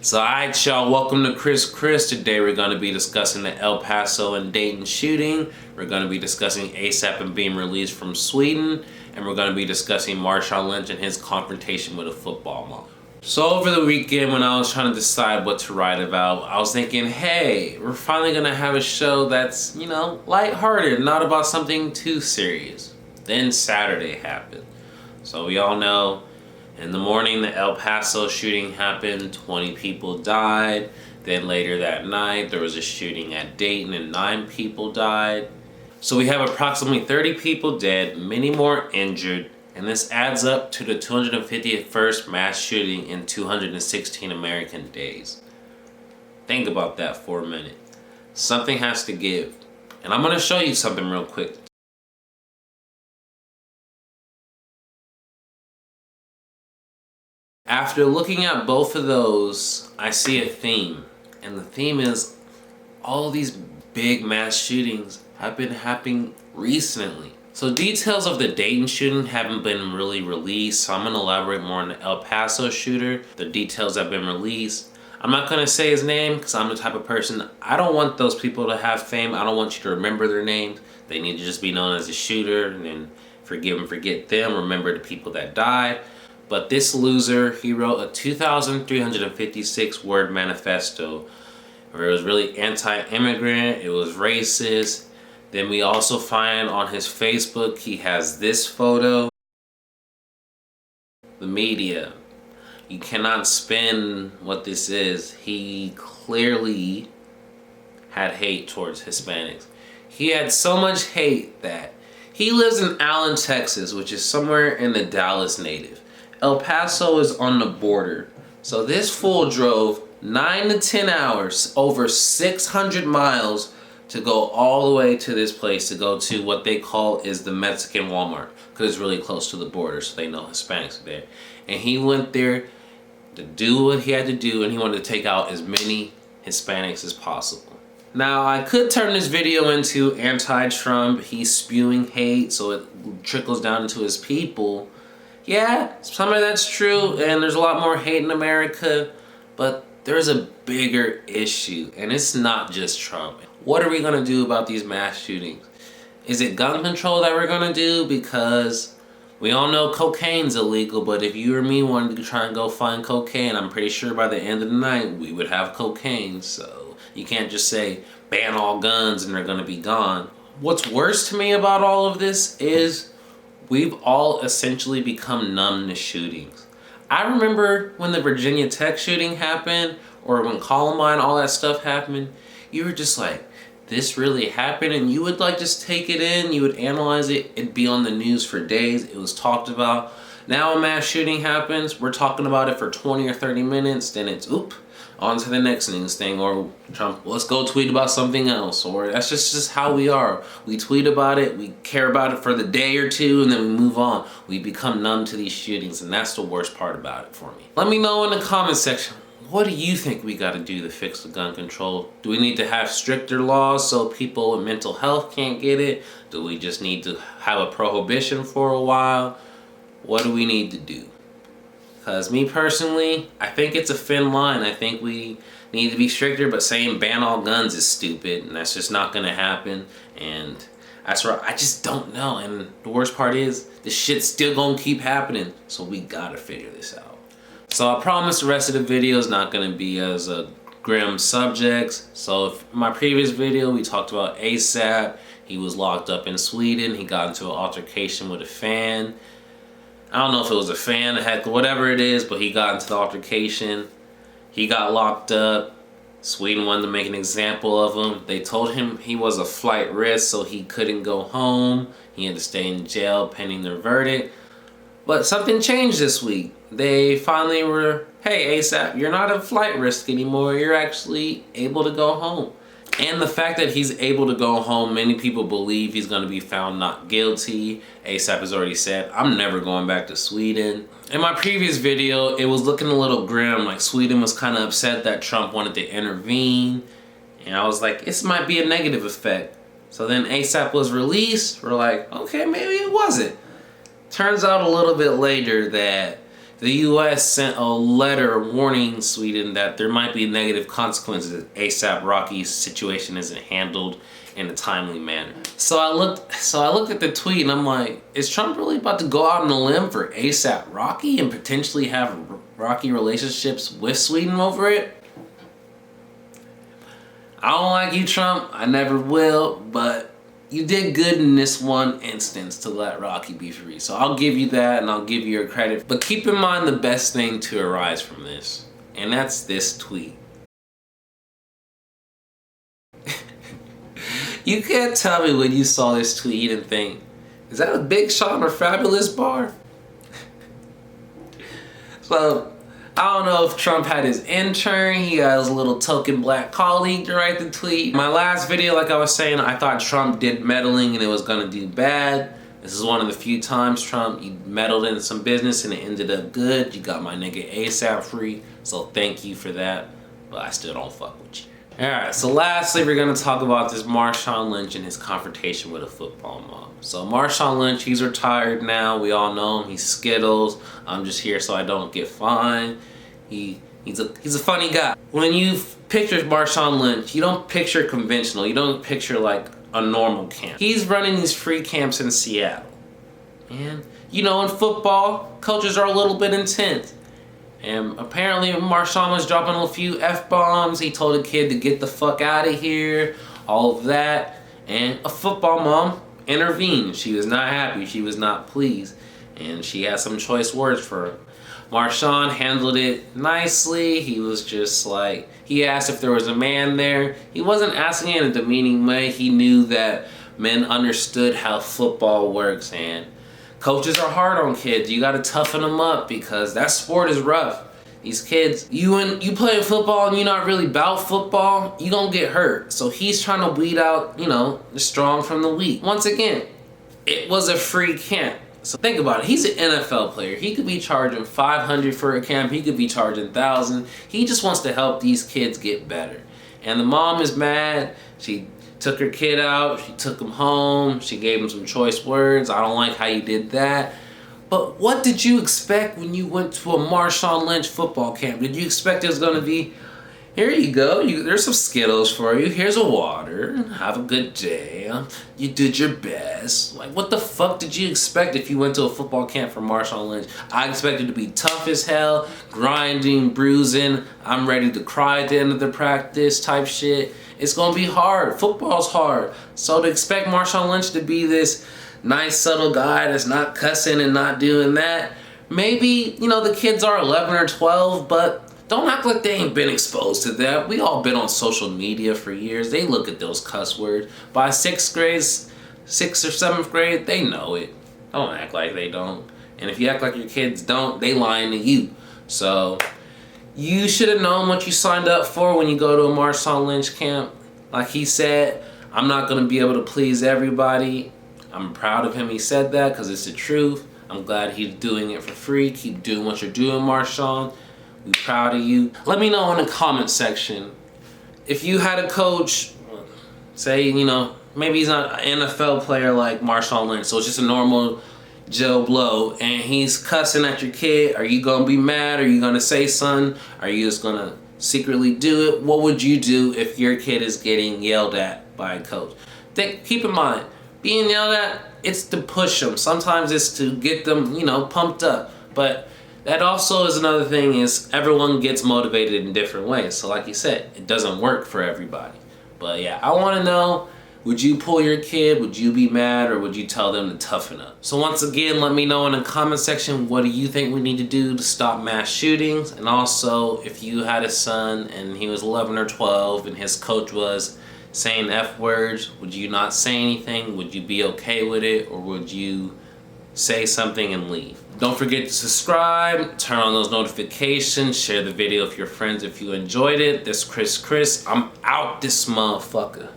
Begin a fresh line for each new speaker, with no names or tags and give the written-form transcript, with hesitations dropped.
So alright y'all, welcome to Chris. Today we're going to be discussing the El Paso and Dayton shooting. We're going to be discussing ASAP and being released from Sweden. And we're going to be discussing Marshawn Lynch and his confrontation with a football mom. So over the weekend when I was trying to decide what to write about, I was thinking, hey, we're finally going to have a show that's, lighthearted, not about something too serious. Then Saturday happened. So we all know, in the morning, the El Paso shooting happened, 20 people died. Then later that night, there was a shooting at Dayton and 9 people died. So we have approximately 30 people dead, many more injured, and this adds up to the 251st mass shooting in 216 American days. Think about that for a minute. Something has to give. And I'm going to show you something real quick. After looking at both of those, I see a theme. And the theme is all these big mass shootings have been happening recently. So details of the Dayton shooting haven't been really released, so I'm going to elaborate more on the El Paso shooter. The details have been released. I'm not going to say his name because I'm the type of person, I don't want those people to have fame. I don't want you to remember their names. They need to just be known as a shooter, and then forgive and forget them. Remember the people that died. But this loser, he wrote a 2,356 word manifesto where it was really anti-immigrant, it was racist. Then we also find on his Facebook, he has this photo. The media, you cannot spin what this is. He clearly had hate towards Hispanics. He had so much hate that he lives in Allen, Texas, which is somewhere in the Dallas native. El Paso is on the border. So this fool drove 9 to 10 hours, over 600 miles, to go all the way to this place, to go to what they call is the Mexican Walmart, because it's really close to the border, so they know Hispanics are there. And he went there to do what he had to do, and he wanted to take out as many Hispanics as possible. Now, I could turn this video into anti-Trump. He's spewing hate, so it trickles down into his people. Yeah, some of that's true, and there's a lot more hate in America, but there's a bigger issue, and it's not just Trump. What are we going to do about these mass shootings? Is it gun control that we're going to do? Because we all know cocaine's illegal, but if you or me wanted to try and go find cocaine, I'm pretty sure by the end of the night we would have cocaine. So you can't just say ban all guns and they're going to be gone. What's worse to me about all of this is we've all essentially become numb to shootings. I remember when the Virginia Tech shooting happened, or when Columbine, all that stuff happened, you were just like, this really happened, and you would just take it in, you would analyze it, it'd be on the news for days, it was talked about. Now a mass shooting happens, we're talking about it for 20 or 30 minutes, then it's on to the next news thing, or Trump, let's go tweet about something else, or that's just how we are. We tweet about it, we care about it for the day or two, and then we move on. We become numb to these shootings, and that's the worst part about it for me. Let me know in the comment section, what do you think we got to do to fix the gun control? Do we need to have stricter laws so people with mental health can't get it? Do we just need to have a prohibition for a while? What do we need to do? Because me personally, I think it's a thin line. I think we need to be stricter, but saying ban all guns is stupid, and that's just not going to happen. And that's where I just don't know. And the worst part is, this shit's still going to keep happening. So we got to figure this out. So I promise the rest of the video is not going to be as grim subjects. So if in my previous video, we talked about ASAP. He was locked up in Sweden. He got into an altercation with a fan. I don't know if it was a fan, a heckler, whatever it is, but he got into the altercation. He got locked up. Sweden wanted to make an example of him. They told him he was a flight risk, so he couldn't go home. He had to stay in jail pending their verdict. But something changed this week. They finally were, hey ASAP, you're not a flight risk anymore. You're actually able to go home. And the fact that he's able to go home, many people believe he's going to be found not guilty. ASAP has already said, I'm never going back to Sweden. In my previous video, it was looking a little grim, like Sweden was kind of upset that Trump wanted to intervene. And I was like, this might be a negative effect. So then ASAP was released. We're like, okay, maybe it wasn't. Turns out a little bit later that The U.S. sent a letter warning Sweden that there might be negative consequences if ASAP Rocky's situation isn't handled in a timely manner. So I looked at the tweet and I'm like, is Trump really about to go out on a limb for ASAP Rocky and potentially have rocky relationships with Sweden over it? I don't like you, Trump. I never will, but you did good in this one instance to let Rocky be free. So I'll give you that and I'll give you your credit. But keep in mind the best thing to arise from this, and that's this tweet. You can't tell me when you saw this tweet you didn't think, is that a Big Sean or Fabulous bar? So I don't know if Trump had his intern, he got his little token black colleague to write the tweet. My last video, like I was saying, I thought Trump did meddling and it was gonna do bad. This is one of the few times Trump, you meddled in some business and it ended up good. You got my nigga ASAP free, so thank you for that, but I still don't fuck with you. Alright, so lastly, we're going to talk about this Marshawn Lynch and his confrontation with a football mom. So Marshawn Lynch, he's retired now. We all know him. He's Skittles. I'm just here so I don't get fined. He's a funny guy. When you picture Marshawn Lynch, you don't picture conventional. You don't picture like a normal camp. He's running these free camps in Seattle. And you know, in football, coaches are a little bit intense. And apparently Marshawn was dropping a few F-bombs. He told a kid to get the fuck out of here, all of that. And a football mom intervened. She was not happy. She was not pleased. And she had some choice words for him. Marshawn handled it nicely. He was just like, he asked if there was a man there. He wasn't asking in a demeaning way. He knew that men understood how football works, and coaches are hard on kids. You gotta toughen them up because that sport is rough. These kids, you play football and you're not really about football, you gonna get hurt. So he's trying to weed out, you know, the strong from the weak. Once again, it was a free camp. So think about it. He's an NFL player. He could be charging $500 for a camp. He could be charging $1,000. He just wants to help these kids get better. And the mom is mad. She took her kid out, she took him home, she gave him some choice words. I don't like how you did that. But what did you expect when you went to a Marshawn Lynch football camp? Did you expect it was going to be, here you go, there's some Skittles for you, here's a water, have a good day, you did your best. Like, what the fuck did you expect if you went to a football camp for Marshawn Lynch? I expected to be tough as hell, grinding, bruising, I'm ready to cry at the end of the practice type shit. It's gonna be hard. Football's hard. So to expect Marshawn Lynch to be this nice, subtle guy that's not cussing and not doing that, maybe, you know, the kids are 11 or 12, but don't act like they ain't been exposed to that. We all been on social media for years. They look at those cuss words. By 6th or 7th grade, they know it. Don't act like they don't. And if you act like your kids don't, they lying to you. So you should have known what you signed up for when you go to a Marshawn Lynch camp. Like he said, I'm not going to be able to please everybody. I'm proud of him he said that because it's the truth. I'm glad he's doing it for free. Keep doing what you're doing, Marshawn. We're proud of you. Let me know in the comment section if you had a coach, say, you know, maybe he's not an NFL player like Marshawn Lynch, so it's just a normal Joe Blow, and he's cussing at your kid. Are you gonna be mad? Are you gonna say something? Are you just gonna secretly do it? What would you do if your kid is getting yelled at by a coach? Keep in mind, being yelled at, it's to push them. Sometimes it's to get them, you know, pumped up. But that also is another thing, is everyone gets motivated in different ways. So like you said, it doesn't work for everybody. But yeah, I want to know, would you pull your kid? Would you be mad, or would you tell them to toughen up? So once again, let me know in the comment section, what do you think we need to do to stop mass shootings? And also, if you had a son and he was 11 or 12 and his coach was saying F words, would you not say anything? Would you be okay with it, or would you say something and leave? Don't forget to subscribe, turn on those notifications, share the video with your friends if you enjoyed it. This Chris, I'm out this motherfucker.